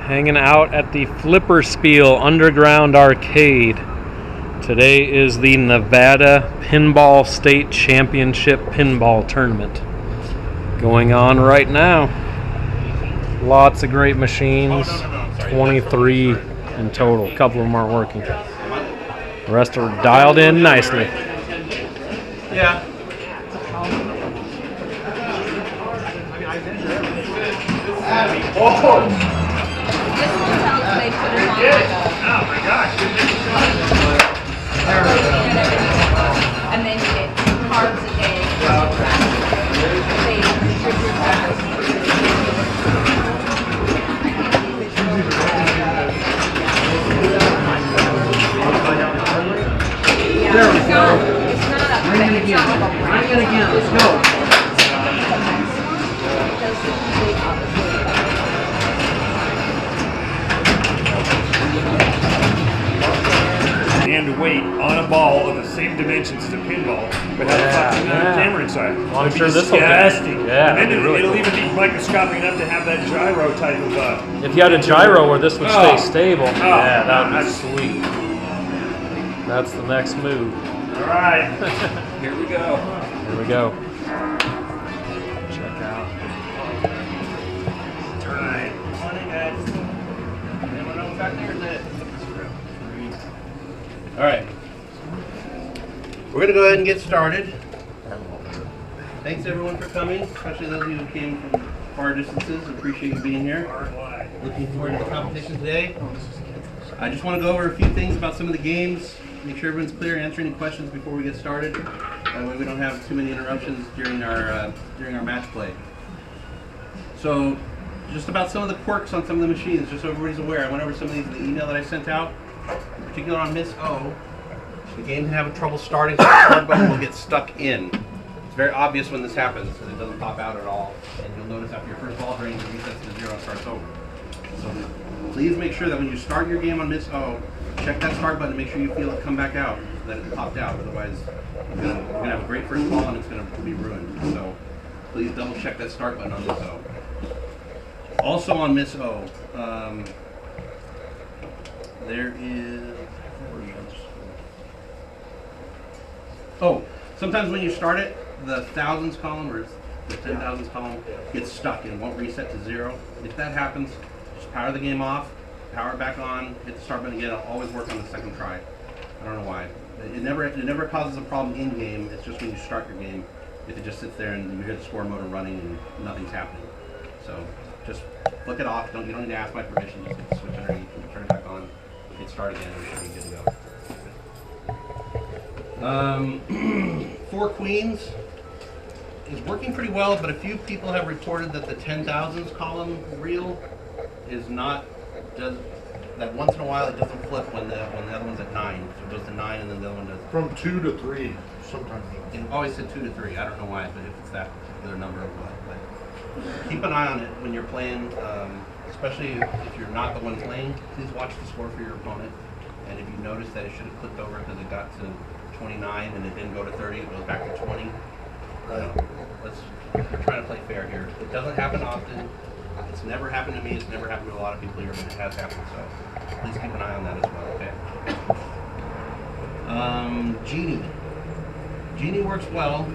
hanging out at the Flipper Spiel Underground Arcade. Today is the Nevada Pinball State Championship Pinball Tournament going on right now. Lots of great machines, 23 in total. A couple of them aren't working. The rest are dialed in nicely. Yeah. Oh my gosh. And then you get 2 carbs a day. There we go. Bring it again. Bring it again. Let's go. And weight on a ball of the same dimensions as a pinball, but have a fucking camera inside. Well, I'm sure this will be disgusting. Yeah, and then really it'll cool. even be microscopic enough to have that gyro type of. If you had a gyro where this would stay stable, yeah, that would be that's sweet. That's the next move. All right, here we go. Here we go. Check out. Turn it. Morning, guys. Anyone know what's back there? Is it? All right. We're going to go ahead and get started. Thanks everyone for coming, especially those of you who came from far distances. Appreciate you being here. Looking forward to the competition today. I just want to go over a few things about some of the games, make sure everyone's clear, answer any questions before we get started. That way we don't have too many interruptions during our match play. So, just about some of the quirks on some of the machines, just so everybody's aware. I went over some of these in the email that I sent out. In particular on Miss O, the game can have trouble starting, so the start button will get stuck in. It's very obvious when this happens, because it doesn't pop out at all. And you'll notice after your first ball drains, it resets to 0 and starts over. So please make sure that when you start your game on Miss O, check that start button to make sure you feel it come back out, so that it popped out. Otherwise, you're going to have a great first ball and it's going to be ruined. So please double check that start button on Miss O. Also on Miss O, there is... Oh, sometimes when you start it, the thousands column or the 10,000s column gets stuck and won't reset to 0. If that happens, just power the game off, power it back on, hit the start button again. It'll always work on the second try. I don't know why. It never causes a problem in game. It's just when you start your game, if it just sits there and you hear the score motor running and nothing's happening. So just flick it off. You don't need to ask my permission. Just hit the switch underneath and turn it back on. Hit start again, and you should be good to go. 4 Queens is working pretty well, but a few people have reported that the 10,000s column reel is not, that once in a while it doesn't flip when the other one's at 9. So it goes to 9 and then the other one does. From 2 to 3, sometimes. It always said 2 to 3. I don't know why, but if it's that particular number or what. But keep an eye on it when you're playing, especially if you're not the one playing. Please watch the score for your opponent. And if you notice that it should have clicked over because it got to 29 and it didn't go to 30, it goes back to 20. We're trying to play fair here. It doesn't happen often. It's never happened to me. It's never happened to a lot of people here, but it has happened. So please keep an eye on that as well. Okay. Genie works well,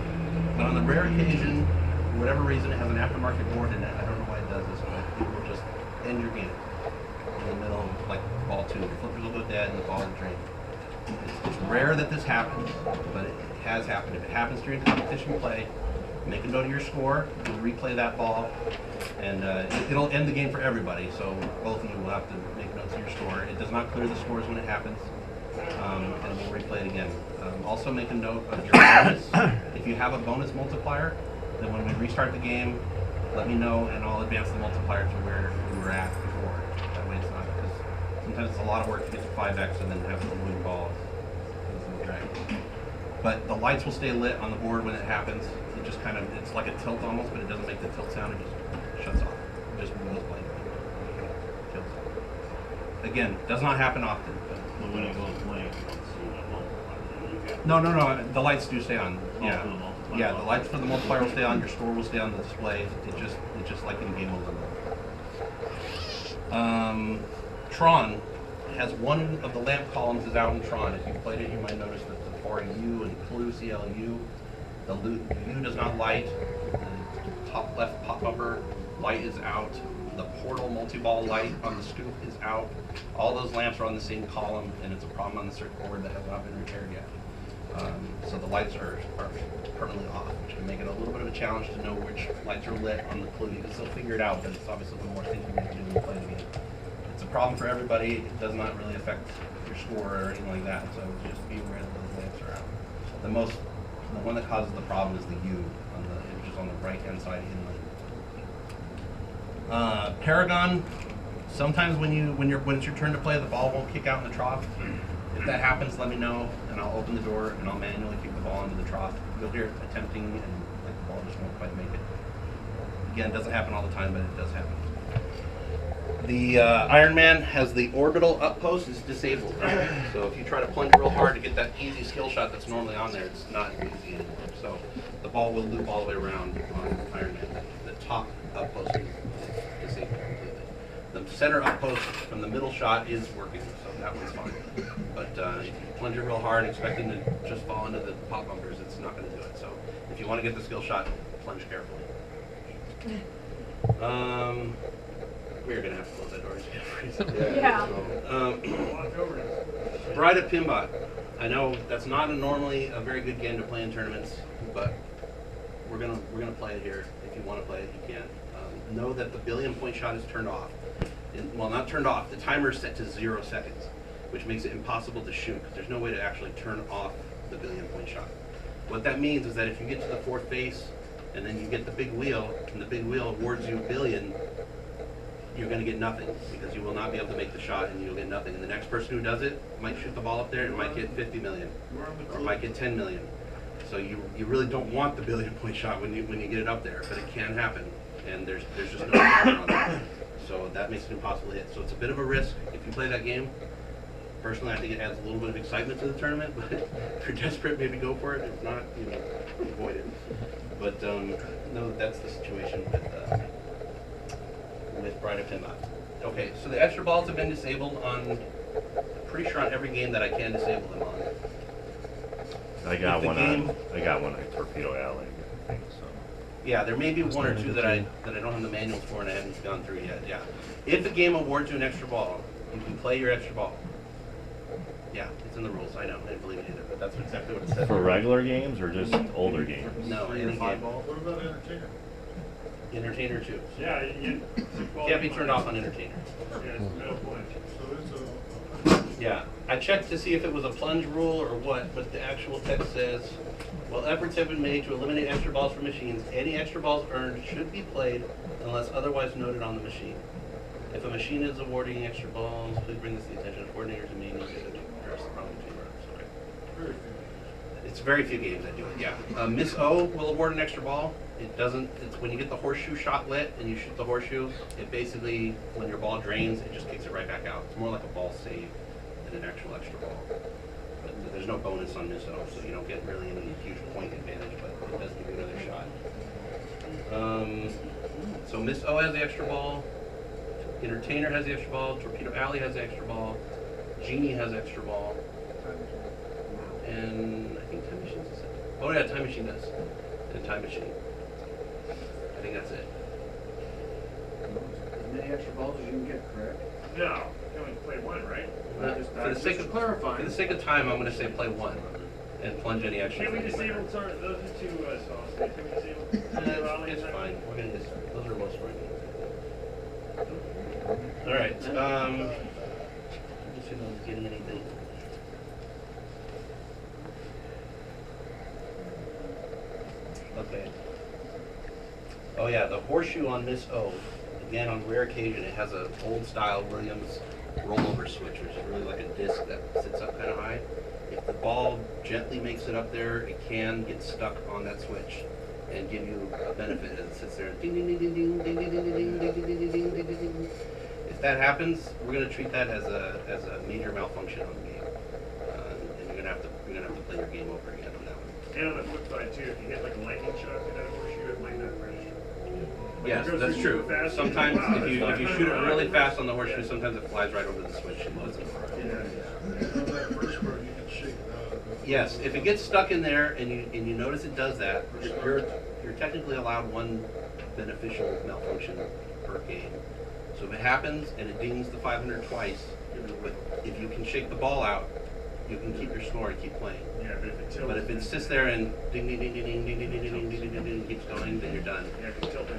but on the rare occasion, for whatever reason, it has an aftermarket board in it. I don't know why it does this, but it will just end your game in the middle, like ball 2. The flippers will go dead and the ball will drain. It's rare that this happens, but it has happened. If it happens during competition play, make a note of your score, you'll replay that ball, and it'll end the game for everybody, so both of you will have to make notes of your score. It does not clear the scores when it happens, and we'll replay it again. Also make a note of your bonus. If you have a bonus multiplier, then when we restart the game, let me know, and I'll advance the multiplier to where we were at before. That way it's not, because sometimes it's a lot of work to get to 5x and then have the win ball. But the lights will stay lit on the board when it happens. It just kind of, it's like a tilt almost, but it doesn't make the tilt sound. It just shuts off. It just goes blank. Tilts off. Again, does not happen often. But when it goes blank, you don't see that multiplier. No. The lights do stay on. Yeah. Yeah, the lights for the multiplier will stay on. Your score will stay on the display. It's just like in game over. Tron has one of the lamp columns is out in Tron. If you played it, you might notice that the for U and clue CLU, the U does not light. The top left pop bumper light is out. The portal multi-ball light on the scoop is out. All those lamps are on the same column, and it's a problem on the circuit board that has not been repaired yet. So the lights are permanently off, which can make it a little bit of a challenge to know which lights are lit on the clue. You can still figure it out, but it's obviously the more thinking you have to do when you play the game. It's a problem for everybody. It does not really affect your score or anything like that, so just be aware that those lamps are out. The one that causes the problem is the U, which is on the right-hand side inland. Paragon, sometimes when it's your turn to play, the ball won't kick out in the trough. If that happens, let me know, and I'll open the door and I'll manually kick the ball into the trough. You'll hear it attempting, and the ball just won't quite make it. Again, it doesn't happen all the time, but it does happen. The Iron Man has the orbital up post is disabled. So if you try to plunge real hard to get that easy skill shot that's normally on there, it's not easy anymore. So the ball will loop all the way around on Iron Man. The top up post is disabled completely. The center up post from the middle shot is working, so that one's fine. But if you plunge it real hard expecting to just fall into the pop bumpers, it's not going to do it. So if you want to get the skill shot, plunge carefully. We're going to have to close that door. Yeah. Bride of Pinbot. I know that's not normally a very good game to play in tournaments, but we're gonna play it here. If you want to play it, you can. Know that the billion point shot is turned off. Well, not turned off. The timer is set to 0 seconds, which makes it impossible to shoot because there's no way to actually turn off the billion point shot. What that means is that if you get to the fourth base and then you get the big wheel, and the big wheel awards you a billion, you're going to get nothing because you will not be able to make the shot and you'll get nothing. And the next person who does it might shoot the ball up there and might get 50 million or might get 10 million. So you really don't want the billion point shot when you get it up there, but it can happen, and there's just no timer on that. So that makes it impossible to hit. So it's a bit of a risk if you play that game. Personally, I think it adds a little bit of excitement to the tournament, but if you're desperate, maybe go for it. If not, avoid it. But no, that's the situation with Bride of Pinbot. Okay, so the extra balls have been disabled on, pretty sure on every game that I can disable them on. I got one at Torpedo Alley, I think so. Yeah, there may be one or two that I don't have the manuals for and I haven't gone through yet. Yeah, if the game awards you an extra ball, you can play your extra ball. Yeah, it's in the rules. I know. I didn't believe it either, but that's exactly what it says. For regular games or just older games? No, any game. What about Entertainer? Entertainer too. Yeah, you Can't be turned off on Entertainer. So it's a... Yeah, I checked to see if it was a plunge rule or what, but the actual text says, well, efforts have been made to eliminate extra balls from machines. Any extra balls earned should be played unless otherwise noted on the machine. If a machine is awarding extra balls, please bring this to the attention of coordinators and meetings to address the problem between runs. Sorry. It's very few games that do it, yeah. Miss O will award an extra ball. It doesn't, it's when you get the horseshoe shot lit and you shoot the horseshoe, it basically, when your ball drains, it just kicks it right back out. It's more like a ball save than an actual extra ball. But there's no bonus on Miss O, so you don't get really any huge point advantage, but it does give you another shot. So Miss O has the extra ball. Entertainer has the extra ball. Torpedo Alley has the extra ball. Genie has extra ball. And I think Time Machine does it. Oh yeah, Time Machine does. And Time Machine. I think that's it. As many extra balls as you can get, correct? No, you only play one, right? For the sake of clarifying, for the sake of time, I'm going to say play one and plunge any extra. Can we disable those are two sauces? Can we disable? It's fine. We're going to those are low scoring games. All right. Let's see if I'm getting anything. Okay. Oh yeah, the horseshoe on Miss O. Again, on rare occasion, it has an old style Williams rollover switch, which is really like a disc that sits up kind of high. If the ball gently makes it up there, it can get stuck on that switch and give you a benefit as it sits there and ding ding ding ding ding ding ding ding ding ding ding ding ding ding ding ding. If that happens, we're going to treat that as a major malfunction on the game, and you're going to have to play your game over again on that one. And on the flip side too, if you get like a lightning shot through that horseshoe, it might not register. Yes, It goes that's through true. super fast. Sometimes Wow, if you that's shoot it fine. really fast on the horseshoe, sometimes it flies right over the switch and loads it. And on that first part, you can shake it out. Yes, if it gets stuck in there and you notice it does that, you're technically allowed one beneficial malfunction per game. So if it happens and it dings the 500 twice, if you can shake the ball out, you can keep your score and keep playing. Yeah, but if it tilts. But if it sits there and ding ding ding ding ding ding ding ding ding ding ding ding keeps going, then you're done. Yeah, if it tilts.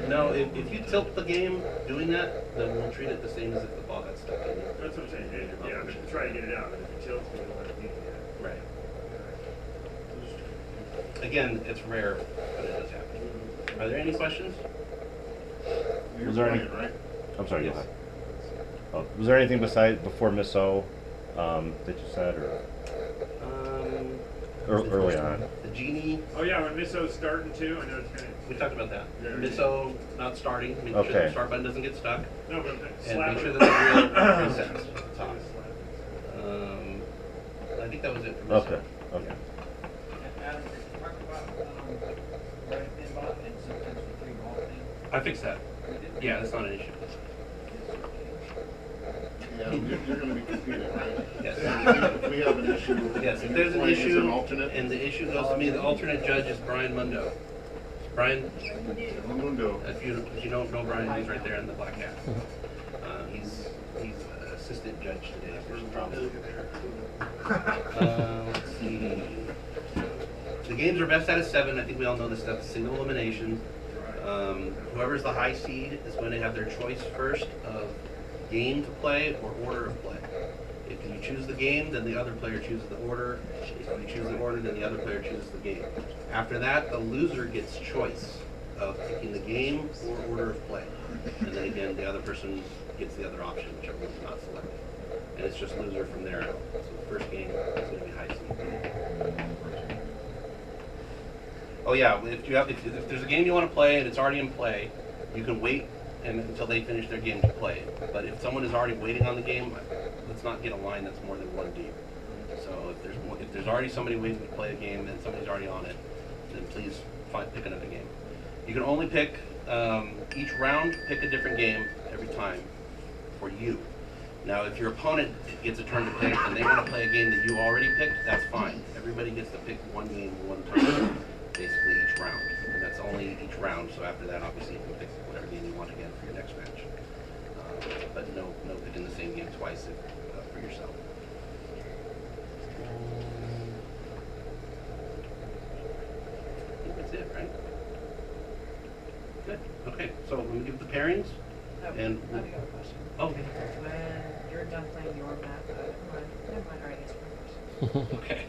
No, if you tilt the game doing that, then we'll treat it the same as if the ball got stuck in it. That's what I'm saying. Yeah, but try to get it out. But if it tilts, we don't have to do it. Right. Again, it's rare, but it does happen. Are there any questions? Was there any? Playing, right? I'm sorry. Yes. Go ahead. Was there anything besides before Miss O that you said, or early on? The genie, Oh yeah, when Miss O's starting too, I know it's kind we talked about that. Yeah. Misso not starting, make sure Okay. the start button doesn't get stuck, of. No, but and slap make sure it. that the real resets at the top. I think that was it for Misso. Okay. Okay. Adam, did you talk about, running pinball and sometimes the 3-ball thing? I fixed that. Yeah, that's not an issue. Yeah, you're gonna be competing, right? Yes. If we have an issue. Yes, if there's an playing as issue an alternate. and the issue goes to me, the alternate judge is Brian Mundo. Brian, Mundo. if you don't know Brian, he's right there in the black hat. He's assistant judge today. If there's a problem. Let's see. The games are best out of 7. I think we all know this stuff. Single elimination. Whoever's the high seed is going to have their choice first of game to play or order of play. If you choose the game, then the other player chooses the order. If you choose the order, then the other player chooses the game. After that, the loser gets choice of picking the game or order of play. And then again, the other person gets the other option, whichever one's not selected. And it's just loser from there out. So the first game is going to be high seed. Oh yeah, if there's a game you want to play and it's already in play, you can wait until they finish their game to play it. But if someone is already waiting on the game, let's not get a line that's more than one deep. So if there's already somebody waiting to play a game and somebody's already on it, then please pick another game. You can only pick each round. Pick a different game every time for you. Now, if your opponent gets a turn to pick and they want to play a game that you already picked, that's fine. Everybody gets to pick one game, one turn, basically each round. And that's only each round, so after that, obviously, you can pick whatever game you want again for your next match. But no picking the same game twice for yourself. I think that's it, right? Good. Okay, so let me give the pairings. And I've got a question. oh, okay. When you're done playing your map, never mind, already answered my question. Okay.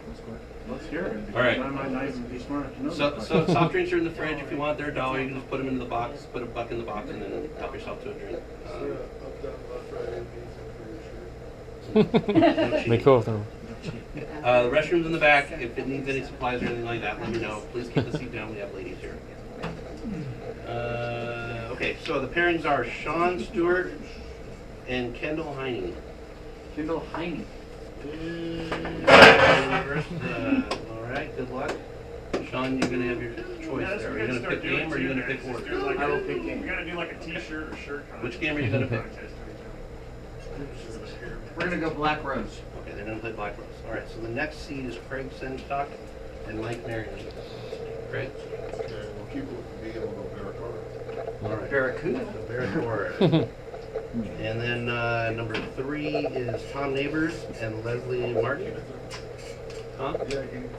Let's hear it. All right. I might not even be smart enough to know So that. soft drinks are in the fridge. If you want, they're $1. You can just put them into the box, put a buck in the box, and then help yourself to a drink. Up, down, left, right, A, B, C for your shirt. Be cool with them. The restrooms in the back. If it needs any supplies or anything like that, let me know. Please keep the seat down. We have ladies here. Okay, so the pairings are Sean Stewart and Kendall Heine. Kendall Heine. All right, good luck. Sean, you're gonna have your choice there. Are you gonna pick game or are you gonna pick order? Like I will pick game. We gotta do like a t-shirt or shirt contest. Which game are you gonna pick? We're gonna go Black Rose. Okay, they're gonna play Black Rose. All right, so the next seed is Craig Senstock and Mike Marion. Craig? Okay, we'll keep it with the B and we'll go Barracuda. All right. Barracuda. Barracuda. And then number 3 is Tom Neighbors and Leslie Martin. Huh? Yeah, Game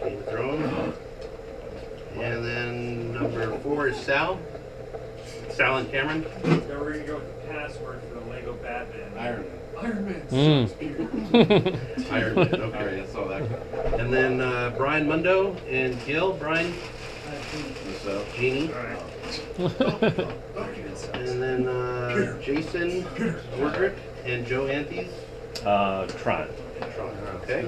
Game of Thrones. And then number 4 is Sal. Sal and Cameron. Now we're gonna go with the password for the Lego Batman. Iron Man. Iron Man. Iron Man. Okay, I saw that. And then Brian Mundo and Gil. Brian. Jeannie. All right. And then Jason Wardrick and Joe Anthes. Tron. Okay.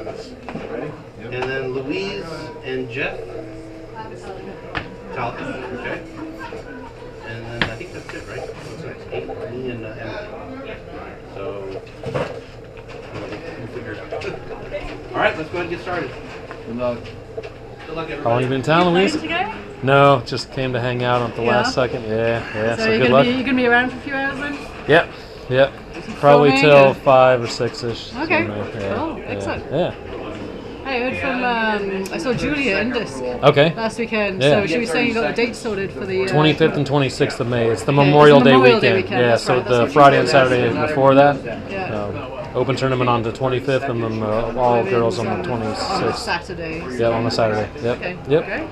And then Louise and Jeff. Talcott. Okay. And then I think that's it, right? What's next? 8, me and Emily. So we'll figure it out. All right, let's go ahead and get started. Good luck. Good luck, everybody. How long you been in town, Louise? Together? No, just came to hang out at the Yeah? last second. Yeah. So, So good luck. you're gonna be around for a few hours then? Yep. Probably filming till or- 5 or 6ish. Okay. Yeah, Cool. Excellent. Yeah. I heard from I saw Julia in Disc Okay. last weekend. Yeah. So she was saying you got the dates sorted for the 25th and 26th of May. It's the Okay, Memorial it's the Day Memorial Day weekend. weekend, Yeah, that's so right, that's the what Friday she and said. Saturday before that. Yeah. Open tournament on the 25th and then all girls on the On 26th. Saturdays. Yeah, on the Saturday. Yep. Okay. Yep. Great.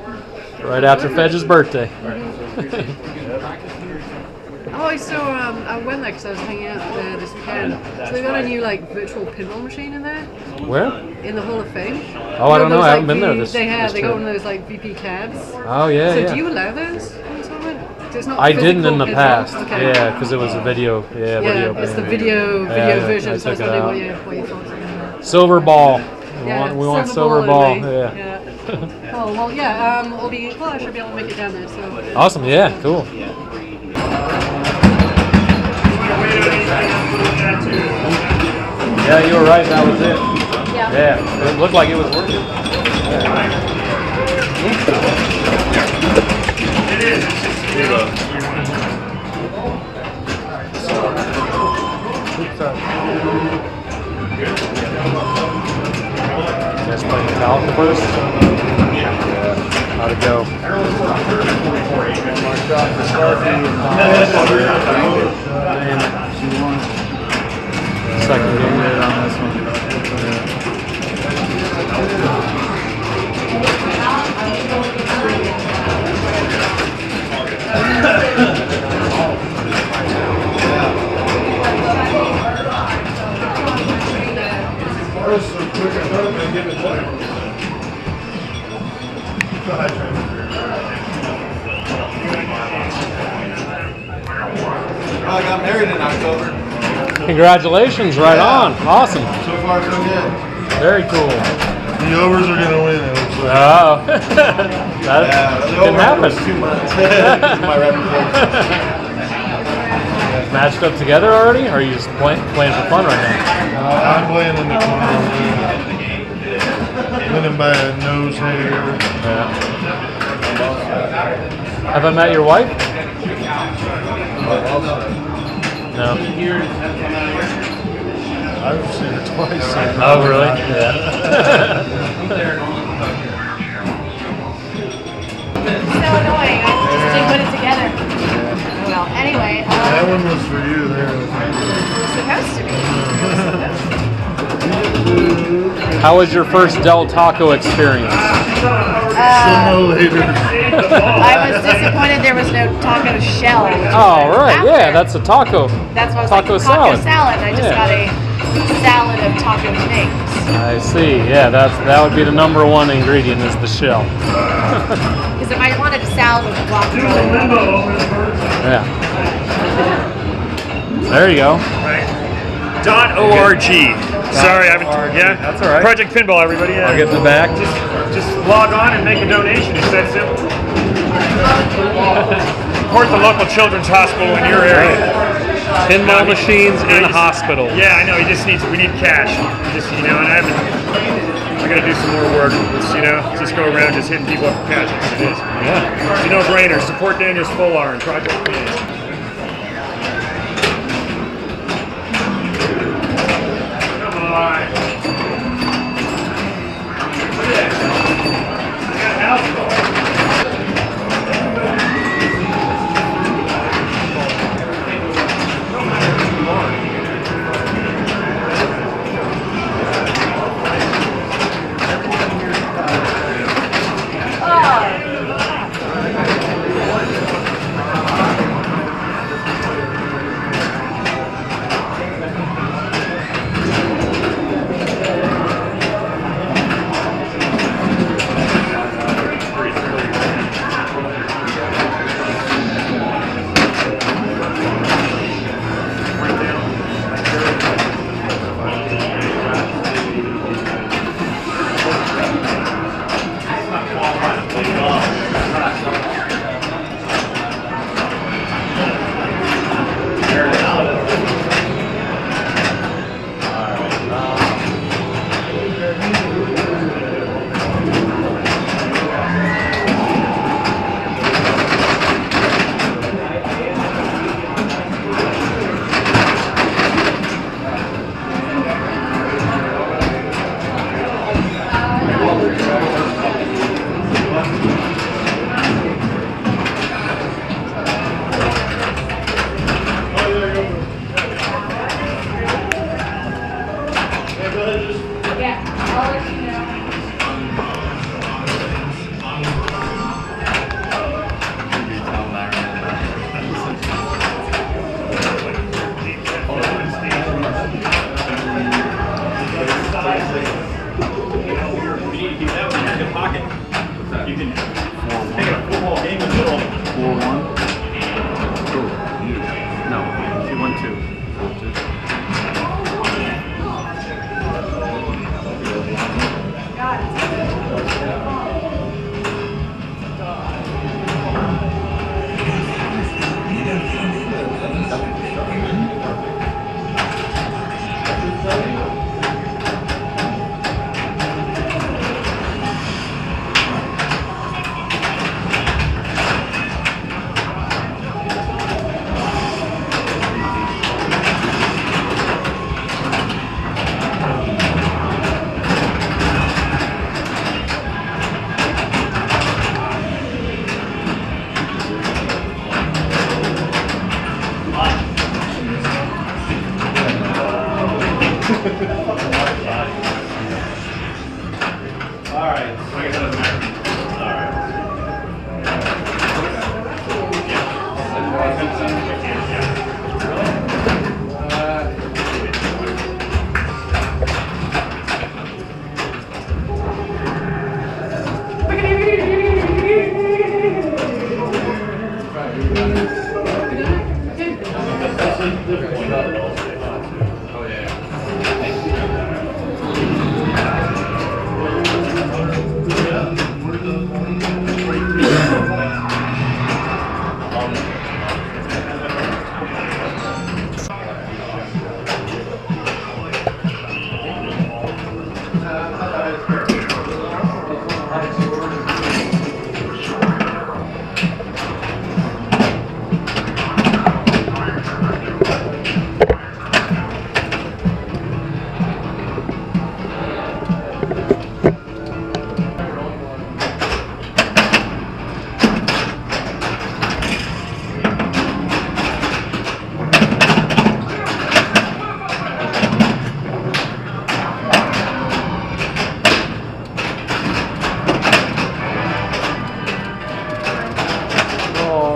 Right after Fedge's birthday. Oh, I saw. I went there because I was hanging out there this weekend. So they got a new like virtual pinball machine in there Where? in the Hall of Fame. Oh, I don't know. Those, I haven't like, been there V- this. They have. this They got trip. one of those like VP cabs. Oh yeah, So yeah. do you allow those in the tournament? 'Cause it's not I didn't in physical the pinball. past. Okay. Yeah, because it was a video. Yeah, video. Yeah, it's the game. video Yeah, version. I So I was took it wondering out. what you thought. Silver ball. Yeah, We want silver ball. only. Yeah. Oh well, yeah. I'll be. Well, I should be able to make it down there. So. Awesome. Yeah. Cool. Yeah, you were right. That was it. Yeah. Yeah. It looked like it was working. It is. It's just, Just playing Metallica first. How'd it go? Second game on this one. I got married in October. Congratulations, right on. Awesome. So far, so good. Very cool. The overs are going to win, it looks like. Oh, that can happen. 2 months. This is my reputation. Matched up together already, or are you just playing for fun right now? I'm playing in the corner. Winning by a nose hair. Yeah. Have I met your wife? No. I've seen her twice. Oh, really? Yeah. So annoying. I just didn't put it together. Well, anyway, That one was for you there. it was supposed to be. How was your first Del Taco experience? Simulator. I was disappointed there was no taco shell. Oh, right. Out Yeah, there. that's a taco. That's what I was taco like, salad. taco salad. And I just Yeah. got a salad of taco things. I see. Yeah, that would be the number one ingredient is the shell. Because if I wanted a salad with guacamole, Yeah. There you go. .org. Sorry, I haven't. Yeah, That's all right. Project Pinball, everybody. Yeah. I'll get in the back. Just log on and make a donation. It's that simple. Support the local children's hospital in your area. Pinball machines in hospital. Yeah, I know. We need cash. And I gotta do some more work. Just go around just hitting people up for cash. It is. Yeah. It's a no-brainer. Support Daniel's Full-R and Project Pinball. Come on. Look at that. I got a house call. one? No, she won 2.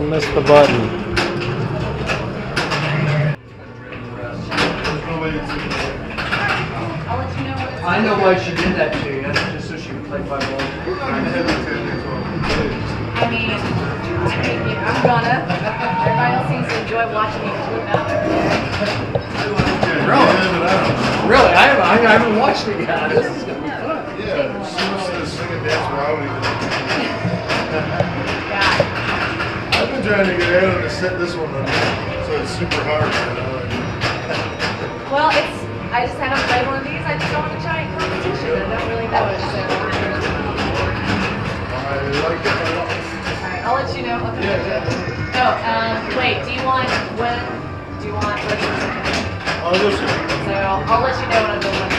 Missed the button. I know why she did that to you. That's just so she would play 5 balls. I mean, I'm gonna. Everybody else seems to enjoy watching me do it now. Really? I haven't watched it yet. This is gonna be fun. Yeah, as soon as they sing and dance, where I would even. I've been trying to get Adam to set this one up, so it's super hard, you know. Well, I just haven't played one of these. I just don't want to try in competition. I don't really know it, so. I like it a lot. Alright, I'll let you know. Okay. Oh, wait, do you want what? I'll go see. So I'll let you know when I'm doing one.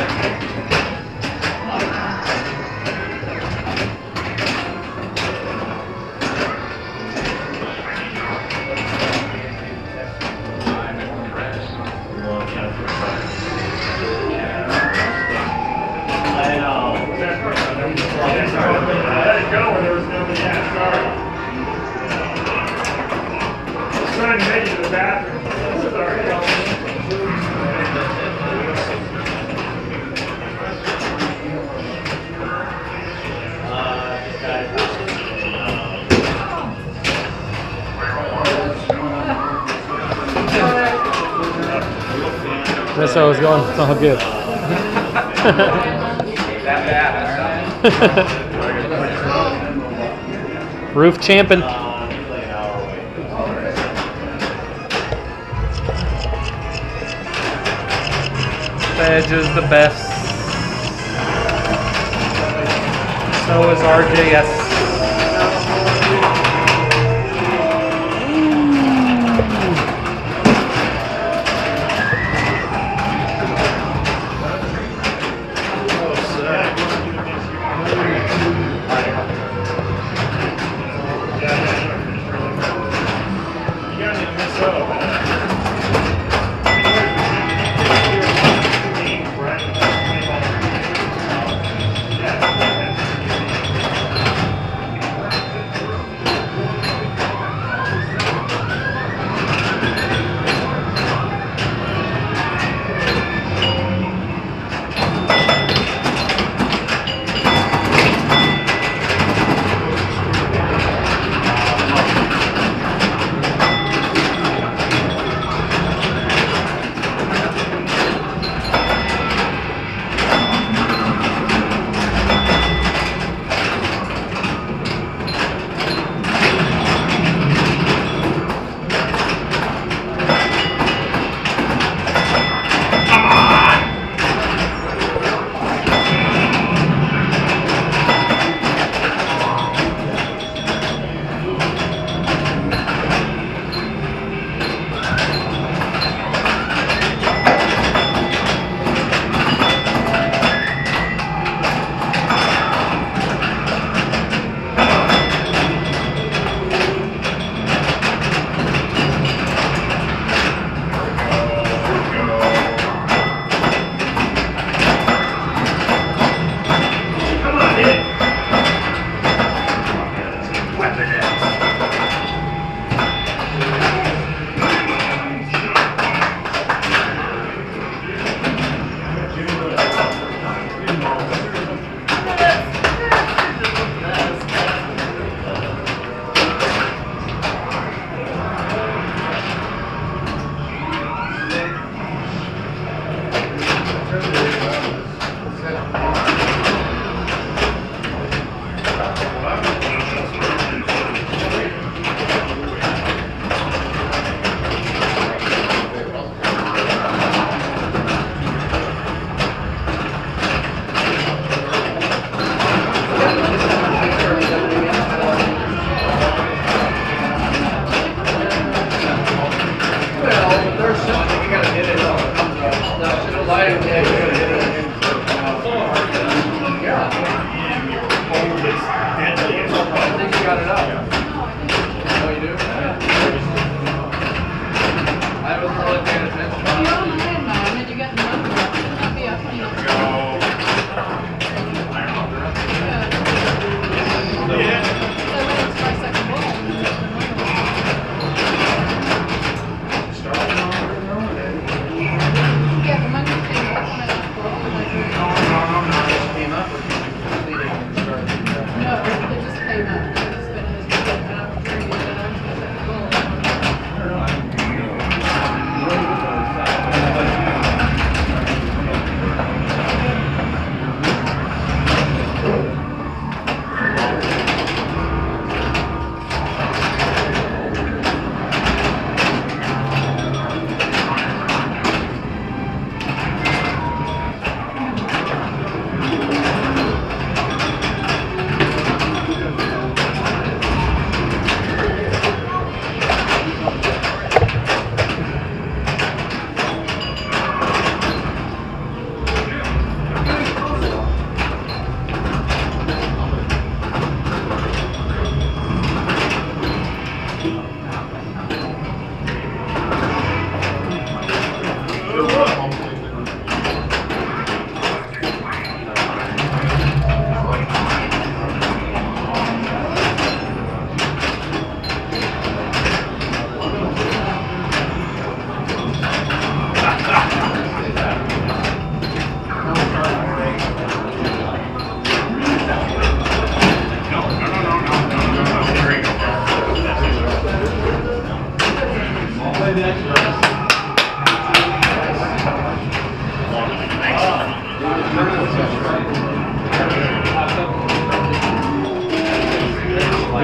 Trying to make it to the bathroom. Sorry. That's how it's going. It's all good. Roof champing. Edge is the best. So is RJS.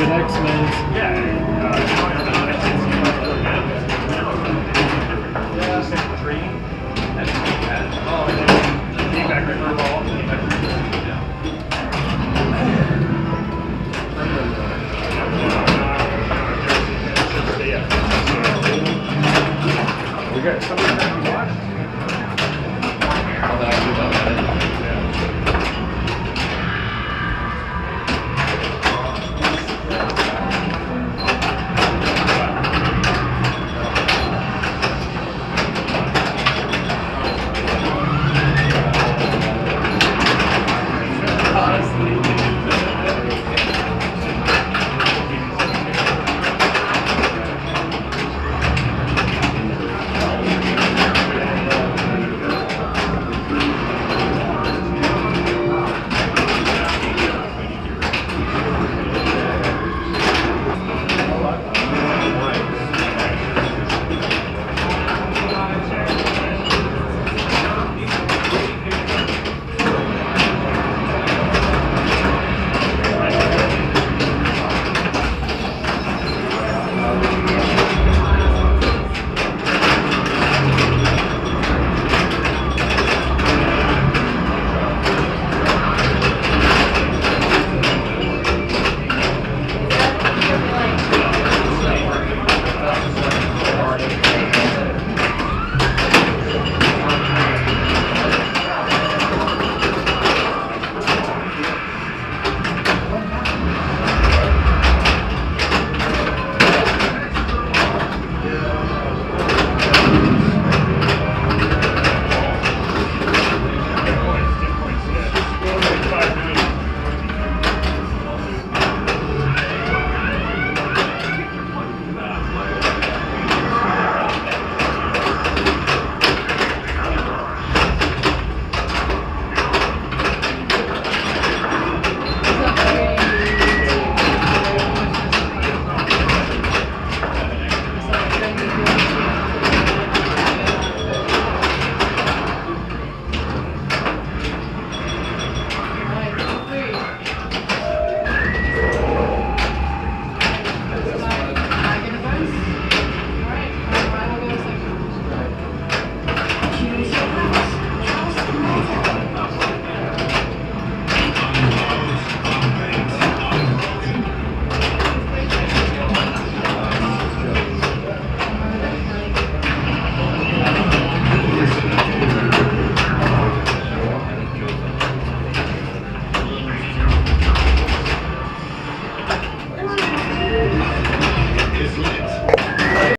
Good X-Men. We got somebody.